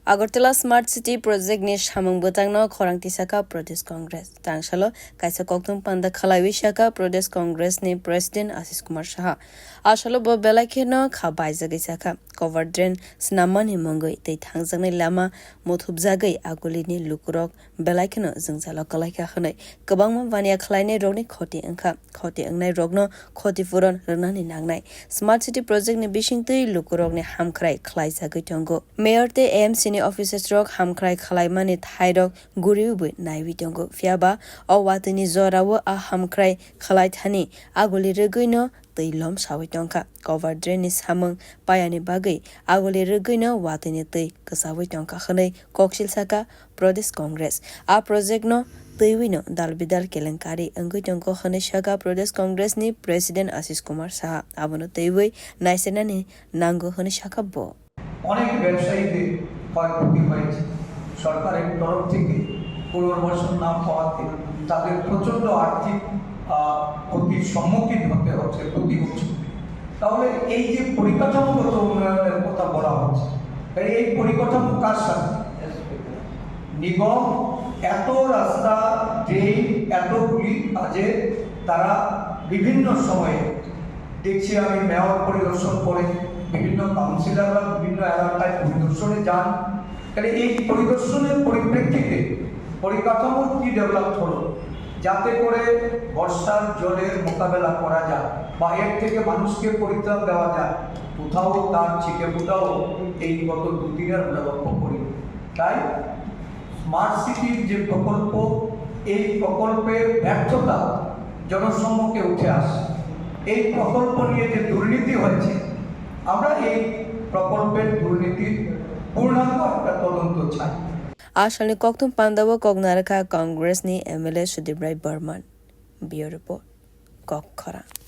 Agartala Smart City Project ni samung bwtang no Khorang tisakha Pradesh Congress. Tangsalo kaisa kokthum panda khwlaiwi sakha Pradesh Congress ni President Asish Kumar Saha. Asalo bo belai no kha-baijagwi sakha cover drain swnammani mungwi thangjaknai lama muthupjagwi agulini lukorog belai no jwngjalo kwlaikha hinwi kwbangma baniya khwlainai rokni khoti ongnai rokno khoti puron rwnani nangnai. Smart City Project ni bisingtwi lukorog ni hamkhrai khwlaijagwi tongo. Mayor te AMC ni officers rok hamkhrai khwlaimani thairok guriwi naiwi tongo. Fiaba o watini zorawo a hamkhrai khwlaithani aguli rwgwi no twi sawi tongkha cover drain ni samung payani bagwi aguli rwgwi no watini twi ksawi tongkha hinwi kokthum Pradesh Congress a project no twiwi no dalbidal kelengkari ongwi tongkha hinwi sakha Pradesh Congress ni President Asish Kumar Saha abono twiwi naisenani nango hinwi sakha bo অনেক ব্যবসায়ীদের ক্ষয়ক্ষতি হয়েছে সরকারের তরফ থেকে পুনর্বাসন না পাওয়াতে তাদের প্রচণ্ড আর্থিক ক্ষতির সম্মুখীন হতে হচ্ছে ক্ষতি হচ্ছে তাহলে এই যে পরিকাঠামোগত উন্নয়নের কথা বলা হচ্ছে এই পরিকাঠামো কার সাথে নিগম এত রাস্তা ড্রেন এতগুলি কাজে তারা বিভিন্ন সময়ে দেখছি আমি মেয়র পরিদর্শন করে বিভিন্ন কাউন্সিলররা বিভিন্ন এলাকায় পরিদর্শনে যান তাহলে এই পরিদর্শনের পরিপ্রেক্ষিতে পরিকাঠামো কি ডেভেলপ হলো যাতে করে বর্ষার জলের মোকাবেলা করা যায় বা এর থেকে মানুষকে পরিত্রাণ দেওয়া যায় কোথাও তার ছিটে ফোটাও এই গত দুদিনের আমরা লক্ষ্য করি তাই স্মার্ট সিটির যে প্রকল্প এই প্রকল্পের ব্যর্থতা জনসম্মুখে উঠে আসে এই প্রকল্প নিয়ে যে দুর্নীতি হয়েছে আমরা এই প্রকল্পের দুর্নীতির পূর্ণাঙ্গ একটা তদন্ত চাই Asalo kokthum panda wo Khorang Congress ni MLA Sudibrai Burman. Bureau report. Khorang.